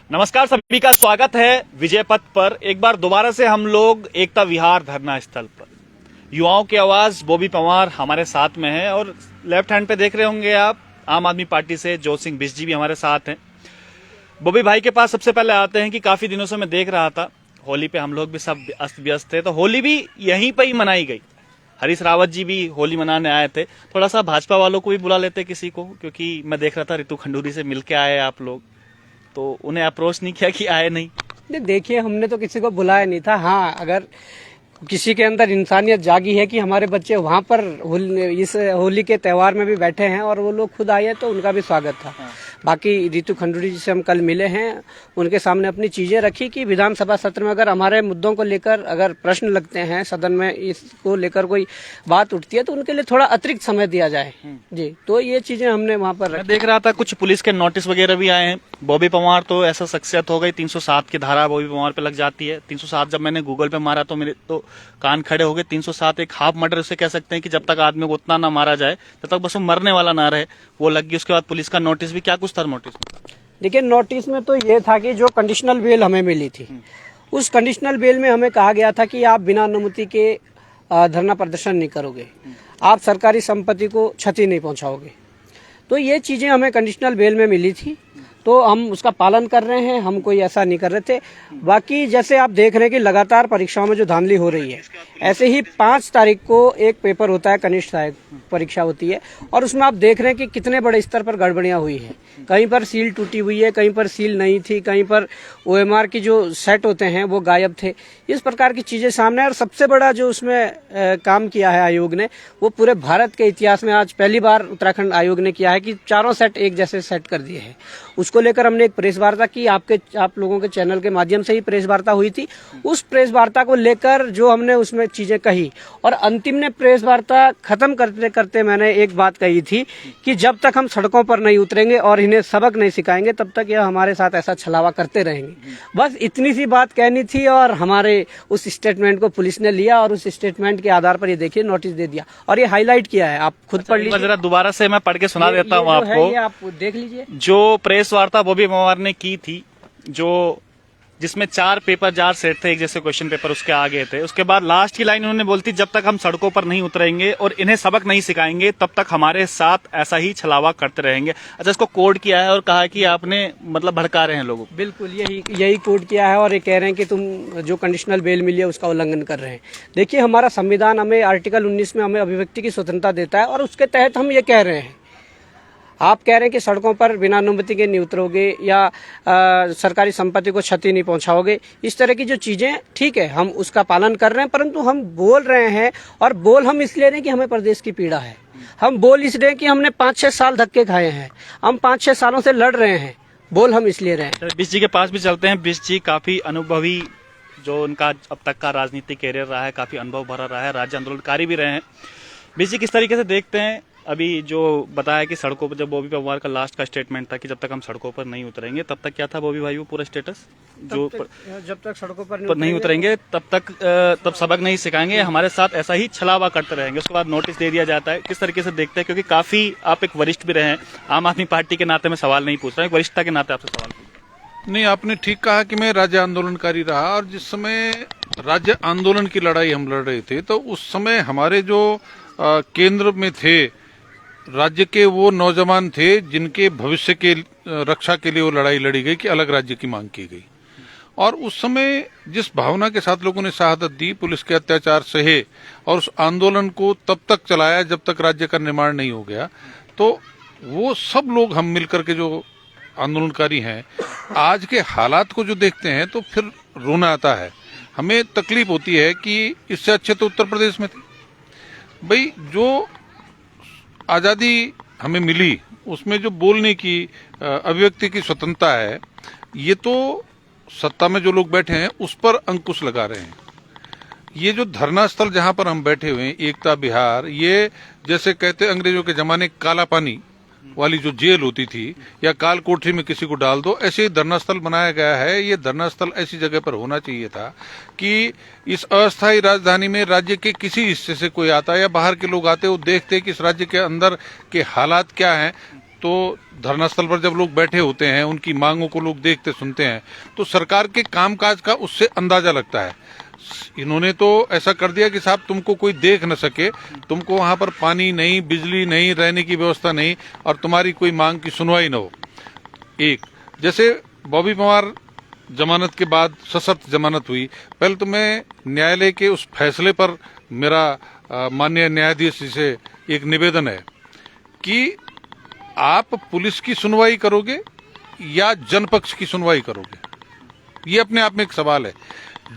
नमस्कार, सभी का स्वागत है विजय पथ पर। एक बार दोबारा से हम लोग एकता विहार धरना स्थल पर, युवाओं की आवाज बॉबी पंवार हमारे साथ में है और लेफ्ट हैंड पे देख रहे होंगे आप आम आदमी पार्टी से ज्योत सिंह बिष्ट जी भी हमारे साथ हैं। बॉबी भाई के पास सबसे पहले आते हैं कि काफी दिनों से मैं देख रहा था, होली पे हम लोग भी सब अस्त व्यस्त थे, तो होली भी यहीं पर ही मनाई गई। हरीश रावत जी भी होली मनाने आए थे। थोड़ा सा भाजपा वालों को भी बुला लेते किसी को, क्योंकि मैं देख रहा था रितु खंडूरी से मिलके आए आप लोग, तो उन्हें अप्रोच नहीं किया कि आए नहीं। देखिए, हमने तो किसी को बुलाया नहीं था। हाँ, अगर किसी के अंदर इंसानियत जागी है कि हमारे बच्चे वहाँ पर इस होली के त्योहार में भी बैठे हैं और वो लोग खुद आए हैं, तो उनका भी स्वागत था। बाकी रितु खंडूरी जी से हम कल मिले हैं, उनके सामने अपनी चीजें रखी कि विधानसभा सत्र में अगर हमारे मुद्दों को लेकर अगर प्रश्न लगते हैं, सदन में इसको लेकर कोई बात उठती है, तो उनके लिए थोड़ा अतिरिक्त समय दिया जाए। जी, तो ये चीजें हमने वहाँ पर मैं देख रहा था कुछ पुलिस के नोटिस वगैरह भी आए हैं। बॉबी पंवार तो ऐसा शख्सियत हो गई, 307 की धारा बॉबी पंवार पे लग जाती है। 307 जब मैंने गूगल पे मारा तो मेरे तो कान खड़े हो गए। 307 एक हाफ मर्डर उसे कह सकते हैं कि जब तक आदमी को उतना ना मारा जाए, जब तक बस वो मरने वाला ना रहे, वो लग गई। उसके बाद पुलिस का नोटिस भी, क्या कुछ था नोटिस? देखिए, नोटिस में तो ये था कि जो कंडीशनल बेल हमें मिली थी, उस कंडीशनल बेल में हमें कहा गया था कि आप बिना अनुमति के धरना प्रदर्शन नहीं करोगे, आप सरकारी संपत्ति को क्षति नहीं पहुंचाओगे। तो ये चीजें हमें कंडीशनल बेल में मिली थी, तो हम उसका पालन कर रहे हैं, हम कोई ऐसा नहीं कर रहे थे। बाकी जैसे आप देख रहे हैं कि लगातार परीक्षाओं में जो धांधली हो रही है, ऐसे ही 5 तारीख को एक पेपर होता है, कनिष्ठ सहायक परीक्षा होती है, और उसमें आप देख रहे हैं कि कितने बड़े स्तर पर गड़बड़ियां हुई है। कहीं पर सील टूटी हुई है, कहीं पर सील नहीं थी, कहीं पर OMR की जो सेट होते हैं वो गायब थे। इस प्रकार की चीजें सामने है। और सबसे बड़ा जो उसमें काम किया है आयोग ने, वो पूरे भारत के इतिहास में आज पहली बार उत्तराखंड आयोग ने किया है कि चारों सेट एक जैसे सेट कर दिए हैं। उसको लेकर हमने एक प्रेस वार्ता की, आप लोगों के चैनल के माध्यम से ही प्रेस वार्ता हुई थी। उस प्रेस वार्ता को लेकर जो हमने उसमें चीजें कही, और अंतिम ने प्रेस वार्ता खत्म करते करते मैंने एक बात कही थी कि जब तक हम सड़कों पर नहीं उतरेंगे और इन्हें सबक नहीं सिखाएंगे, तब तक यह हमारे साथ ऐसा छलावा करते रहेंगे। बस इतनी सी बात कहनी थी, और हमारे उस स्टेटमेंट को पुलिस ने लिया और उस स्टेटमेंट के आधार पर ये देखिए नोटिस दे दिया, और ये हाईलाइट किया है, आप खुद पढ़ लीजिए। जरा दोबारा से मैं पढ़ के सुना देता हूँ आपको, ये आप देख लीजिए। जो प्रेस वार्ता बॉबी पंवार ने की थी, जिसमें 4 पेपर जार सेट थे, एक जैसे क्वेश्चन पेपर उसके आगे थे। उसके बाद लास्ट की लाइन उन्होंने बोलती, जब तक हम सड़कों पर नहीं उतरेंगे और इन्हें सबक नहीं सिखाएंगे, तब तक हमारे साथ ऐसा ही छलावा करते रहेंगे। अच्छा, इसको कोड किया है और कहा कि आपने मतलब भड़का रहे हैं लोगों को। बिल्कुल यही कोड किया है, और ये कह रहे हैं कि तुम जो कंडीशनल बेल मिली है उसका उल्लंघन कर रहे हैं। देखिए, हमारा संविधान हमें आर्टिकल 19 में हमें अभिव्यक्ति की स्वतंत्रता देता है, और उसके तहत हम ये कह रहे हैं। आप कह रहे हैं कि सड़कों पर बिना अनुमति के नहीं उतरोगे या सरकारी संपत्ति को क्षति नहीं पहुंचाओगे, इस तरह की जो चीजें, ठीक है, हम उसका पालन कर रहे हैं, परंतु हम बोल रहे हैं, और बोल हम इसलिए रहे हैं कि हमें प्रदेश की पीड़ा है। हम बोल इसलिए हैं कि हमने 5-6 साल धक्के खाए हैं, हम 5-6 सालों से लड़ रहे हैं। बोल हम इसलिए रहे हैं। बिष्ट जी के पास भी चलते हैं। बिष्ट जी काफी अनुभवी, जो उनका अब तक का राजनीतिक कैरियर रहा है, काफी अनुभव भरा रहा है, राज्य आंदोलनकारी भी रहे हैं। बिष्ट जी, किस तरीके से देखते हैं अभी जो बताया कि सड़कों पर, जब बॉबी पंवार का लास्ट का स्टेटमेंट था कि जब तक हम सड़कों पर नहीं उतरेंगे, तब तक क्या था बॉबी भाई वो पूरा स्टेटस, जो जब तक सड़कों पर नहीं उतरेंगे तब सबक नहीं सिखाएंगे, हमारे साथ ऐसा ही छलावा करते रहेंगे। उसके बाद नोटिस दे दिया जाता है। किस तरीके से देखते हैं, क्योंकि काफी आप एक वरिष्ठ भी रहे हैं, आम आदमी पार्टी के नाते में सवाल नहीं पूछ रहा हूँ, वरिष्ठता के नाते आपसे सवाल पूछ। नहीं, आपने ठीक कहा कि मैं राज्य आंदोलनकारी रहा, और जिस समय राज्य आंदोलन की लड़ाई हम लड़ रहे थे, तो उस समय हमारे जो केंद्र में थे राज्य के, वो नौजवान थे जिनके भविष्य के रक्षा के लिए वो लड़ाई लड़ी गई कि अलग राज्य की मांग की गई। और उस समय जिस भावना के साथ लोगों ने शहादत दी, पुलिस के अत्याचार सहे, और उस आंदोलन को तब तक चलाया जब तक राज्य का निर्माण नहीं हो गया, तो वो सब लोग हम मिलकर के जो आंदोलनकारी हैं, आज के हालात को जो देखते हैं तो फिर रोना आता है। हमें तकलीफ होती है कि इससे अच्छे तो उत्तर प्रदेश में थे भाई। जो आजादी हमें मिली, उसमें जो बोलने की, अभिव्यक्ति की स्वतंत्रता है, ये तो सत्ता में जो लोग बैठे हैं उस पर अंकुश लगा रहे हैं। ये जो धरना स्थल जहां पर हम बैठे हुए हैं, एकता विहार, ये जैसे कहते अंग्रेजों के जमाने काला पानी वाली जो जेल होती थी, या काल कोठरी में किसी को डाल दो, ऐसे ही धरना स्थल बनाया गया है। ये धरना स्थल ऐसी जगह पर होना चाहिए था कि इस अस्थायी राजधानी में राज्य के किसी हिस्से से कोई आता या बाहर के लोग आते, वो देखते कि इस राज्य के अंदर के हालात क्या हैं, तो धरना स्थल पर जब लोग बैठे होते हैं, उनकी मांगों को लोग देखते सुनते हैं, तो सरकार के कामकाज का उससे अंदाजा लगता है। इन्होंने तो ऐसा कर दिया कि साहब तुमको कोई देख न सके, तुमको वहां पर पानी नहीं, बिजली नहीं, रहने की व्यवस्था नहीं, और तुम्हारी कोई मांग की सुनवाई न हो। एक जैसे बॉबी पवार जमानत के बाद सशर्त जमानत हुई, पहले तो मैं न्यायालय के उस फैसले पर मेरा माननीय न्यायाधीश जी से एक निवेदन है कि आप पुलिस की सुनवाई करोगे या जनपक्ष की सुनवाई करोगे, ये अपने आप में एक सवाल है।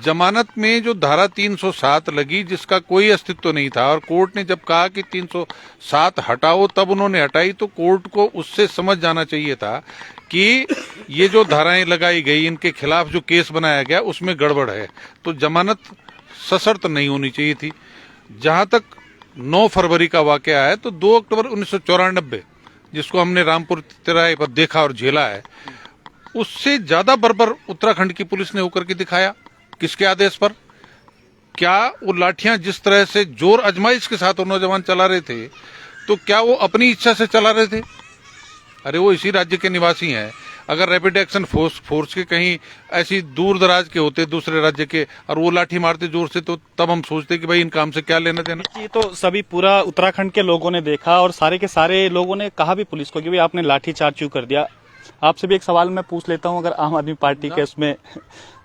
जमानत में जो धारा 307 लगी, जिसका कोई अस्तित्व नहीं था, और कोर्ट ने जब कहा कि 307 हटाओ, तब उन्होंने हटाई, तो कोर्ट को उससे समझ जाना चाहिए था कि ये जो धाराएं लगाई गई, इनके खिलाफ जो केस बनाया गया, उसमें गड़बड़ है, तो जमानत सशर्त नहीं होनी चाहिए थी। जहां तक 9 फरवरी का वाकया है, तो 2 अक्टूबर 1994, जिसको हमने रामपुर तिराहे पर देखा और झेला है, उससे ज्यादा बर्बर उत्तराखंड की पुलिस ने होकर के दिखाया। किसके आदेश पर? क्या वो लाठियां जिस तरह से जोर अजमाइश के साथ वो नौजवान चला रहे थे, तो क्या वो अपनी इच्छा से चला रहे थे? अरे वो इसी राज्य के निवासी हैं। अगर रैपिड एक्शन फोर्स के कहीं ऐसी दूर दराज के होते दूसरे राज्य के, और वो लाठी मारते जोर से, तो तब हम सोचते कि भाई इन काम से क्या लेना देना। ये तो सभी पूरा उत्तराखंड के लोगों ने देखा, और सारे के सारे लोगों ने कहा भी पुलिस को कि भाई आपने लाठी चार्ज क्यों कर दिया। आपसे भी एक सवाल मैं पूछ लेता हूं, अगर आम आदमी पार्टी के उसमें,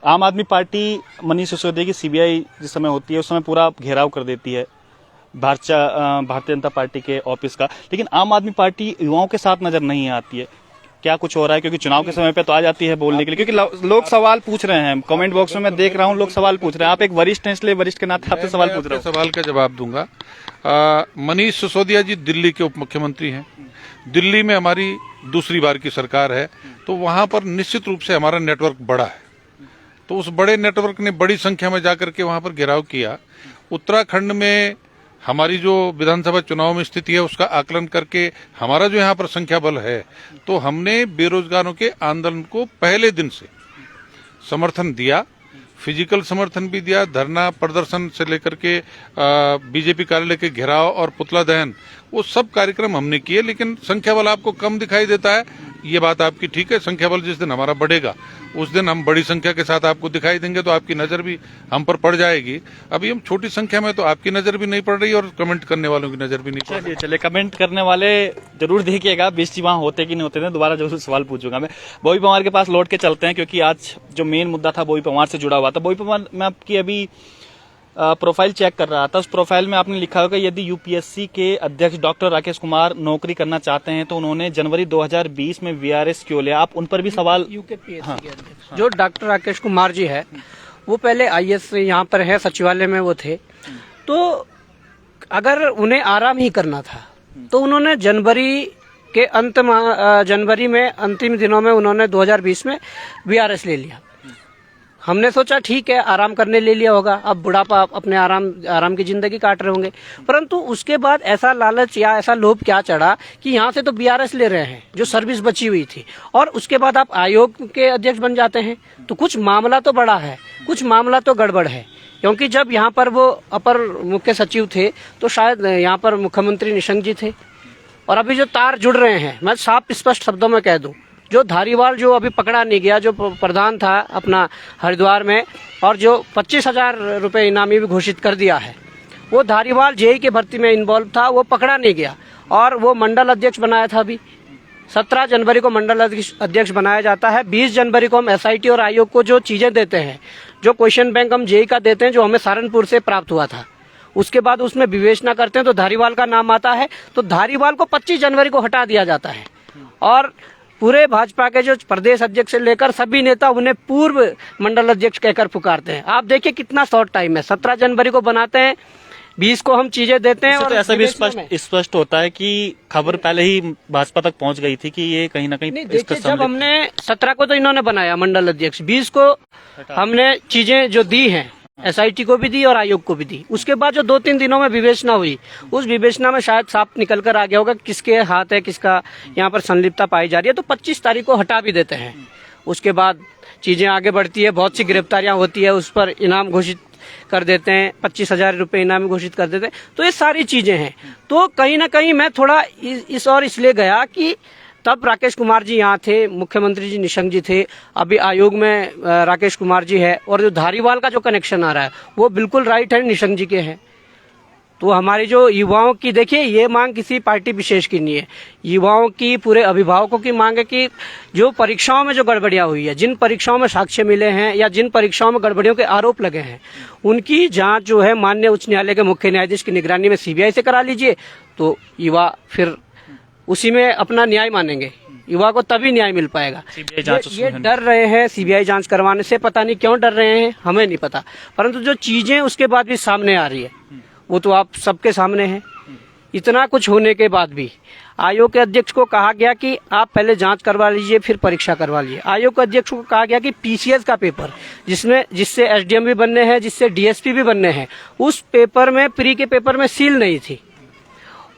आम आदमी पार्टी मनीष सिसोदिया की सीबीआई जिस समय होती है, उस समय पूरा घेराव कर देती है भारतीय जनता पार्टी के ऑफिस का, लेकिन आम आदमी पार्टी युवाओं के साथ नजर नहीं आती है। क्या कुछ हो रहा है? क्योंकि चुनाव के समय पे तो आ जाती है बोलने के लिए, क्योंकि लोग सवाल पूछ रहे हैं, कमेंट बॉक्स में मैं देख रहा हूं, लोग सवाल पूछ रहे हैं। आप एक वरिष्ठ हैं, इसलिए वरिष्ठ के नाते आपसे सवाल पूछ रहा हूं। सवाल का जवाब दूंगा। मनीष सिसोदिया जी दिल्ली के उप मुख्यमंत्री हैं। दिल्ली में हमारी दूसरी बार की सरकार है, तो वहां पर निश्चित रूप से हमारा नेटवर्क बड़ा है, तो उस बड़े नेटवर्क ने बड़ी संख्या में जाकर के वहां पर घेराव किया। उत्तराखंड में हमारी जो विधानसभा चुनाव में स्थिति है, उसका आकलन करके हमारा जो यहाँ पर संख्या बल है, तो हमने बेरोजगारों के आंदोलन को पहले दिन से समर्थन दिया, फिजिकल समर्थन भी दिया, धरना प्रदर्शन से लेकर के बीजेपी कार्यालय के घेराव और पुतला दहन, वो सब कार्यक्रम हमने किए। लेकिन संख्या बल आपको कम दिखाई देता है, ये बात आपकी ठीक है। संख्या बल जिस दिन हमारा बढ़ेगा, उस दिन हम बड़ी संख्या के साथ आपको दिखाई देंगे, तो आपकी नजर भी हम पर पड़ जाएगी। अभी हम छोटी संख्या में, तो आपकी नजर भी नहीं पड़ रही और कमेंट करने वालों की नजर भी नहीं पड़ रही। चलिए, कमेंट करने वाले जरूर देखिएगा, बेइज्जती वहां होते कि नहीं होते, दोबारा जरूर सवाल पूछूंगा मैं। बॉबी पवार के पास लौट के चलते हैं, क्योंकि आज जो मेन मुद्दा था बॉबी पवार से जुड़ा हुआ था। बॉबी पवार, मैं आपकी अभी प्रोफाइल चेक कर रहा था, उस प्रोफाइल में आपने लिखा होगा यदि यूपीएससी के अध्यक्ष डॉक्टर राकेश कुमार नौकरी करना चाहते हैं, तो उन्होंने जनवरी 2020 में वीआरएस क्यों लिया? आप उन पर भी सवाल। यूकेपीएससी के अध्यक्ष जो डॉक्टर राकेश कुमार जी है, वो पहले आईएएस यहाँ पर है, सचिवालय में वो थे, तो अगर उन्हें आराम ही करना था, तो उन्होंने जनवरी में अंतिम दिनों में उन्होंने 2020 में वीआरएस ले लिया। हमने सोचा ठीक है, आराम करने ले लिया होगा, अब बुढ़ापा अपने आराम की जिंदगी काट रहे होंगे। परंतु उसके बाद ऐसा लालच या ऐसा लोभ क्या चढ़ा कि यहाँ से तो बीआरएस ले रहे हैं, जो सर्विस बची हुई थी, और उसके बाद आप आयोग के अध्यक्ष बन जाते हैं, तो कुछ मामला तो बड़ा है, कुछ मामला तो गड़बड़ है। क्योंकि जब यहाँ पर वो अपर मुख्य सचिव थे, तो शायद यहाँ पर मुख्यमंत्री निशंक जी थे, और अभी जो तार जुड़ रहे हैं, मैं साफ स्पष्ट शब्दों में कह दूं, जो धारीवाल जो अभी पकड़ा नहीं गया, जो प्रधान था अपना हरिद्वार में, और जो 25,000 रुपए इनामी भी घोषित कर दिया है, वो धारीवाल जेई के भर्ती में इन्वॉल्व था, वो पकड़ा नहीं गया, और वो मंडल अध्यक्ष बनाया था। अभी 17 जनवरी को मंडल अध्यक्ष बनाया जाता है। 20 जनवरी को हम एसआईटी और आयोग को जो चीजें देते हैं, जो क्वेश्चन बैंक हम जेई का देते हैं, जो हमें सहारनपुर से प्राप्त हुआ था, उसके बाद उसमें विवेचना करते हैं, तो धारीवाल का नाम आता है, तो धारीवाल को 25 जनवरी को हटा दिया जाता है। और पूरे भाजपा के जो प्रदेश अध्यक्ष से लेकर सभी नेता उन्हें पूर्व मंडल अध्यक्ष कहकर पुकारते हैं। आप देखिए कितना शॉर्ट टाइम है, 17 जनवरी को बनाते हैं, 20 को हम चीजें देते हैं। और तो ऐसा भी स्पष्ट होता है कि खबर पहले ही भाजपा तक पहुंच गई थी कि ये कहीं ना कहीं देखिए, जब हमने 17 को तो इन्होंने बनाया मंडल अध्यक्ष, 20 को हमने चीजें जो दी हैं एसआईटी को भी दी और आयोग को भी दी। उसके बाद जो 2-3 दिनों में विवेचना हुई, उस विवेचना में शायद साफ निकल कर आ गया होगा किसके हाथ है, किसका यहाँ पर संलिप्तता पाई जा रही है, तो 25 तारीख को हटा भी देते हैं। उसके बाद चीजें आगे बढ़ती है, बहुत सी गिरफ्तारियां होती है, उस पर इनाम घोषित कर देते हैं, 25,000 रुपए इनाम घोषित कर देते हैं। तो ये सारी चीजें हैं। तो कहीं ना कहीं मैं थोड़ा इस और इसलिए गया कि तब राकेश कुमार जी यहाँ थे, मुख्यमंत्री जी निशंक जी थे, अभी आयोग में राकेश कुमार जी है, और जो धारीवाल का जो कनेक्शन आ रहा है वो बिल्कुल राइट हैंड निशंक जी के हैं। तो हमारी जो युवाओं की, देखिए ये मांग किसी पार्टी विशेष की नहीं है, युवाओं की, पूरे अभिभावकों की मांग है कि जो परीक्षाओं में जो गड़बड़ियां हुई है, जिन परीक्षाओं में साक्ष्य मिले हैं या जिन परीक्षाओं में गड़बड़ियों के आरोप लगे हैं, उनकी जांच जो है माननीय उच्च न्यायालय के मुख्य न्यायाधीश की निगरानी में सीबीआई से करा लीजिए, तो युवा फिर उसी में अपना न्याय मानेंगे, युवा को तभी न्याय मिल पाएगा। ये डर रहे हैं सीबीआई जांच करवाने से, पता नहीं क्यों डर रहे हैं, हमें नहीं पता, परंतु जो चीजें उसके बाद भी सामने आ रही है वो तो आप सबके सामने है। इतना कुछ होने के बाद भी आयोग के अध्यक्ष को कहा गया कि आप पहले जांच करवा लीजिए फिर परीक्षा करवा लीजिए। आयोग के अध्यक्ष को कहा गया कि पीसीएस का पेपर जिससे एसडीएम भी बनने हैं, जिससे डीएसपी भी बनने हैं, उस पेपर में, प्री के पेपर में सील नहीं थी।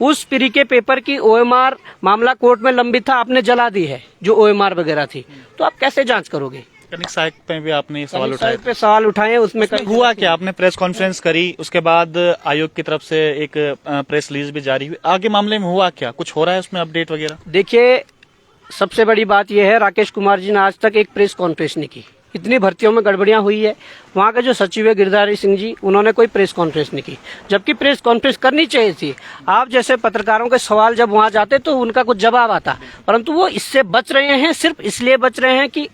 उस प्री के पेपर की ओएमआर मामला कोर्ट में लंबित था, आपने जला दी है जो ओएमआर वगैरह थी, तो आप कैसे जांच करोगे? कनिक साइक पे भी आपने सवाल उठाए, पे सवाल उठाए, उसमें हुआ क्या? आपने प्रेस कॉन्फ्रेंस करी, उसके बाद आयोग की तरफ से एक प्रेस रिलीज भी जारी हुई, आगे मामले में हुआ क्या? कुछ हो रहा है उसमें अपडेट वगैरह? देखिए, सबसे बड़ी बात यह है, राकेश कुमार जी ने आज तक एक प्रेस कॉन्फ्रेंस नहीं की। इतनी भर्तियों में गड़बड़ियां हुई है, वहाँ के जो सचिव है गिरधारी सिंह जी, उन्होंने कोई प्रेस कॉन्फ्रेंस नहीं की, जबकि प्रेस कॉन्फ्रेंस करनी चाहिए थी। आप जैसे पत्रकारों के सवाल जब वहाँ जाते तो उनका कुछ जवाब आता, परंतु वो इससे बच रहे हैं, सिर्फ इसलिए बच रहे हैं कि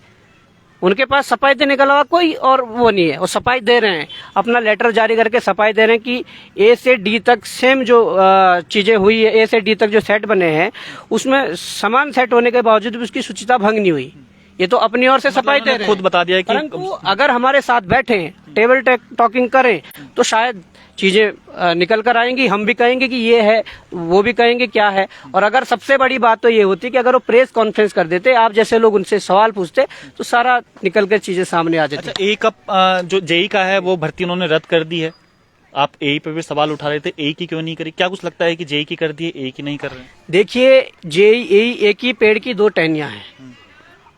उनके पास सफाई देने के अलावा कोई और वो नहीं है। और सफाई दे रहे हैं, अपना लेटर जारी करके सफाई दे रहे हैं कि ए से डी तक सेम जो चीजें हुई है, ए से डी तक जो सेट बने हैं उसमें समान सेट होने के बावजूद भी उसकी शुचिता भंग नहीं हुई। ये तो अपनी ओर से सफाई दे रहे हैं, खुद बता दिया कि परंतु अगर हमारे साथ बैठे टेबल टॉकिंग करें तो शायद चीजें निकल कर आएंगी, हम भी कहेंगे कि ये है, वो भी कहेंगे क्या है। और अगर सबसे बड़ी बात तो ये होती कि अगर वो प्रेस कॉन्फ्रेंस कर देते, आप जैसे लोग उनसे सवाल पूछते, तो सारा निकल कर चीजें सामने आ जाती। अच्छा, एक जो जेई का है वो भर्ती उन्होंने रद्द कर दी है, आप ए पे भी सवाल उठा रहे थे, ए की क्यों नहीं करी? क्या कुछ लगता है कि जेई की कर दी है, ए की नहीं कर रहे? देखिए, जेई एक ही पेड़ की दो टहनियां हैं,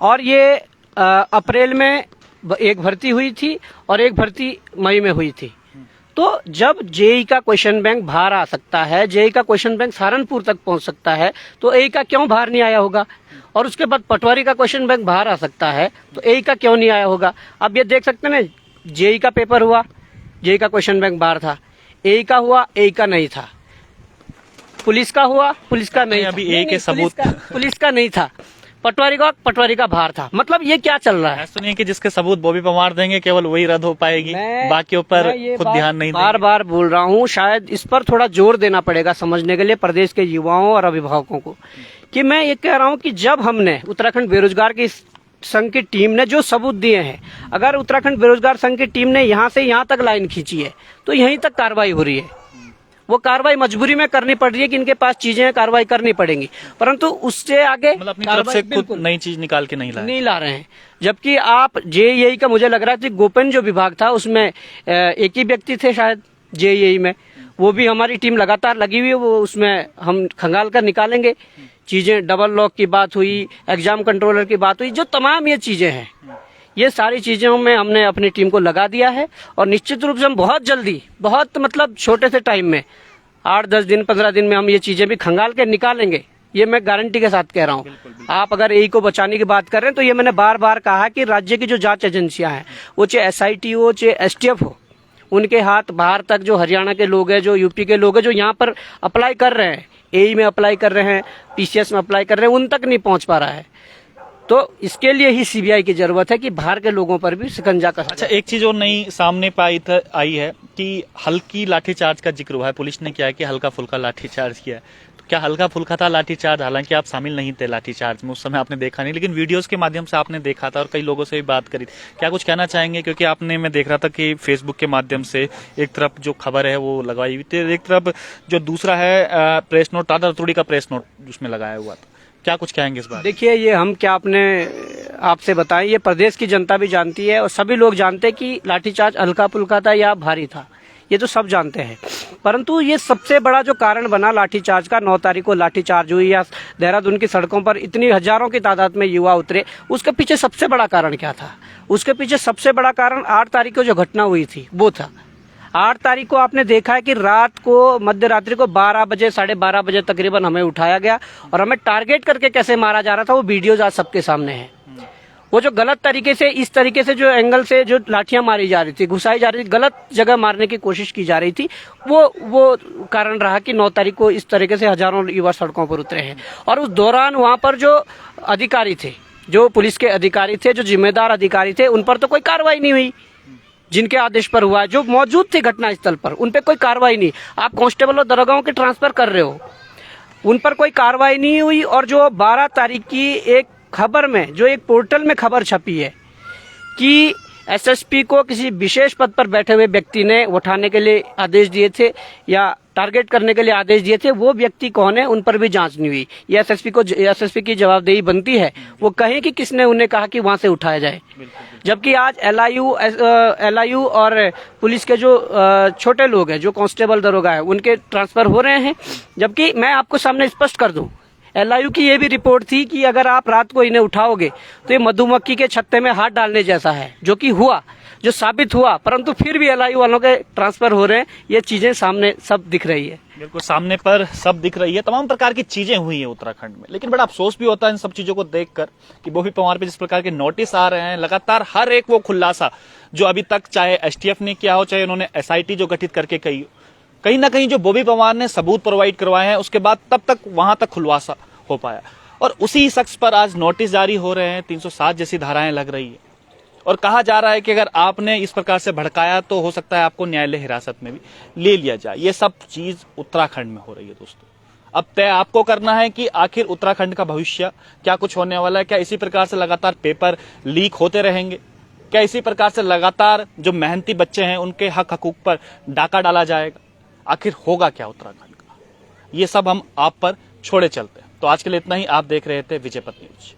और ये अप्रैल में एक भर्ती हुई थी और एक भर्ती मई में हुई थी। तो जब जेई का क्वेश्चन बैंक बाहर आ सकता है, जेई का क्वेश्चन बैंक सहारनपुर तक पहुंच सकता है, तो ए का क्यों बाहर नहीं आया होगा? और उसके बाद पटवारी का क्वेश्चन बैंक बाहर आ सकता है, तो ए का क्यों नहीं आया होगा? अब ये देख सकते हैं ना, जेई का पेपर हुआ, जेई का क्वेश्चन बैंक बाहर था, ए का हुआ, ए का नहीं था, पुलिस का हुआ, पुलिस का नहीं, अभी ए के सबूत, पुलिस का नहीं था, पटवारी का बाहर था। मतलब ये क्या चल रहा है? सुनिए कि जिसके सबूत बॉबी पवार देंगे केवल वही रद्द हो पाएगी, बाकी ऊपर खुद ध्यान नहीं देंगे। बार बार बोल रहा हूँ, शायद इस पर थोड़ा जोर देना पड़ेगा समझने के लिए प्रदेश के युवाओं और अभिभावकों को, कि मैं ये कह रहा हूँ कि जब हमने उत्तराखंड बेरोजगार की संघ की टीम ने जो सबूत दिए हैं, अगर उत्तराखंड बेरोजगार संघ की टीम ने यहाँ से यहाँ तक लाइन खींची है तो यहीं तक कार्रवाई हो रही है। वो कार्रवाई मजबूरी में करनी पड़ रही है कि इनके पास चीजें हैं, कार्रवाई करनी पड़ेंगी, परंतु उससे आगे मतलब अपनी तरफ से खुद नई चीज निकाल के नहीं ला रहे हैं। जबकि आप जेईई का, मुझे लग रहा था गोपन जो विभाग था उसमें एक ही व्यक्ति थे शायद जेईई में, वो भी हमारी टीम लगातार लगी हुई है, वो उसमें हम खंगाल कर निकालेंगे चीजें। डबल लॉक की बात हुई, एग्जाम कंट्रोलर की बात हुई, जो तमाम ये चीजें हैं, ये सारी चीजों में हमने अपनी टीम को लगा दिया है, और निश्चित रूप से हम बहुत जल्दी, बहुत मतलब छोटे से टाइम में, 8-10 दिन 15 दिन में हम ये चीजें भी खंगाल के निकालेंगे। ये मैं गारंटी के साथ कह रहा हूँ। आप अगर ए को बचाने की बात कर रहे हैं तो ये मैंने बार बार कहा कि राज्य की जो जांच एजेंसियां हैं, वो चाहे एसआईटी हो चाहे एसटीएफ हो, उनके हाथ बाहर तक, जो हरियाणा के लोग हैं, जो यूपी के लोग हैं, जो यहाँ पर अप्लाई कर रहे हैं, एई में अप्लाई कर रहे हैं, पीसीएस में अप्लाई कर रहे हैं, उन तक नहीं पहुंच पा रहा है। तो इसके लिए ही सीबीआई की जरूरत है कि बाहर के लोगों पर भी शिकंजा कसा। अच्छा, एक चीज और नई सामने आई है कि हल्की लाठीचार्ज का जिक्र हुआ है। पुलिस ने क्या है कि हल्का फुल्का लाठीचार्ज किया है, तो क्या हल्का फुल्का था लाठीचार्ज? हालांकि आप शामिल नहीं थे लाठीचार्ज में, उस समय आपने देखा नहीं, लेकिन वीडियोस के माध्यम से आपने देखा था और कई लोगों से भी बात करी। क्या कुछ कहना चाहेंगे? क्योंकि आपने, मैं देख रहा था कि फेसबुक के माध्यम से एक तरफ जो खबर है वो लगाई हुई थी, एक तरफ जो दूसरा है प्रेस नोट, टाटा रतूड़ी का प्रेस नोट उसमें लगाया हुआ था। क्या कुछ कहेंगे इस बार? देखिए, ये हम क्या अपने आपसे बताएं, ये प्रदेश की जनता भी जानती है और सभी लोग जानते हैं कि लाठीचार्ज हल्का फुल्का था या भारी था, ये तो सब जानते हैं। परंतु ये सबसे बड़ा जो कारण बना लाठीचार्ज का, 9 तारीख को लाठीचार्ज हुई या देहरादून की सड़कों पर इतनी हजारों की तादाद में युवा उतरे, उसके पीछे सबसे बड़ा कारण क्या था? उसके पीछे सबसे बड़ा कारण 8 तारीख को जो घटना हुई थी वो था। 8 तारीख को आपने देखा है कि रात को मध्य रात्रि को 12 बजे 12:30 बजे तकरीबन हमें उठाया गया और हमें टारगेट करके कैसे मारा जा रहा था वो वीडियोज आज सबके सामने है। वो जो गलत तरीके से इस तरीके से जो एंगल से जो लाठियां मारी जा रही थी, घुसाई जा रही थी, गलत जगह मारने की कोशिश की जा रही थी, वो कारण रहा कि 9 तारीख को इस तरीके से हजारों युवा सड़कों पर उतरे हैं। और उस दौरान वहां पर जो अधिकारी थे, जो पुलिस के अधिकारी थे, जो जिम्मेदार अधिकारी थे, उन पर तो कोई कार्रवाई नहीं हुई। जिनके आदेश पर हुआ, जो मौजूद थे घटनास्थल पर, उन पर कोई कार्रवाई नहीं। आप कांस्टेबल और दरोगाओं के ट्रांसफर कर रहे हो, उन पर कोई कार्रवाई नहीं हुई। और जो 12 तारीख की एक खबर में, जो एक पोर्टल में खबर छपी है कि एसएसपी को किसी विशेष पद पर बैठे हुए व्यक्ति ने उठाने के लिए आदेश दिए थे या टारगेट करने के लिए आदेश दिए थे, वो व्यक्ति कौन है, उन पर भी जांच नहीं हुई। ये एसएसपी की जवाबदेही बनती है, वो कहें कि किसने उन्हें कहा कि वहां से उठाया जाए। जबकि आज एलआईयू और पुलिस के जो छोटे लोग हैं, जो कांस्टेबल दरोगा है, उनके ट्रांसफर हो रहे हैं। जबकि मैं आपको सामने स्पष्ट कर दूं, एलआईयू की ये भी रिपोर्ट थी कि अगर आप रात को इन्हें उठाओगे तो ये मधुमक्खी के छत्ते में हाथ डालने जैसा है, जो कि हुआ, जो साबित हुआ। परंतु फिर भी एलआईयू वालों के ट्रांसफर हो रहे हैं, ये चीजें सामने सब दिख रही है। बिल्कुल सामने पर सब दिख रही है, तमाम प्रकार की चीजें हुई है उत्तराखंड में। लेकिन बड़ा अफसोस भी होता है इन सब चीजों को देखकर कि बॉबी पवार पे जिस प्रकार के नोटिस आ रहे हैं, लगातार हर एक वो खुलासा जो अभी तक चाहे एसटीएफ ने किया हो, चाहे उन्होंने एसआईटी जो गठित करके कहीं ना कहीं जो बॉबी पवार ने सबूत प्रोवाइड करवाए हैं, उसके बाद तब तक वहां तक खुलासा हो पाया। और उसी शख्स पर आज नोटिस जारी हो रहे हैं, 307 जैसी धाराएं लग रही है और कहा जा रहा है कि अगर आपने इस प्रकार से भड़काया तो हो सकता है आपको न्यायालय हिरासत में भी ले लिया जाए। ये सब चीज उत्तराखंड में हो रही है दोस्तों। अब तय आपको करना है कि आखिर उत्तराखंड का भविष्य क्या कुछ होने वाला है। क्या इसी प्रकार से लगातार पेपर लीक होते रहेंगे? क्या इसी प्रकार से लगातार जो मेहनती बच्चे हैं उनके हक हकूक पर डाका डाला जाएगा? आखिर होगा क्या उत्तराखंड का? ये सब हम आप पर छोड़े चलते हैं। तो आज के लिए इतना ही। आप देख रहे थे विजयपथ न्यूज।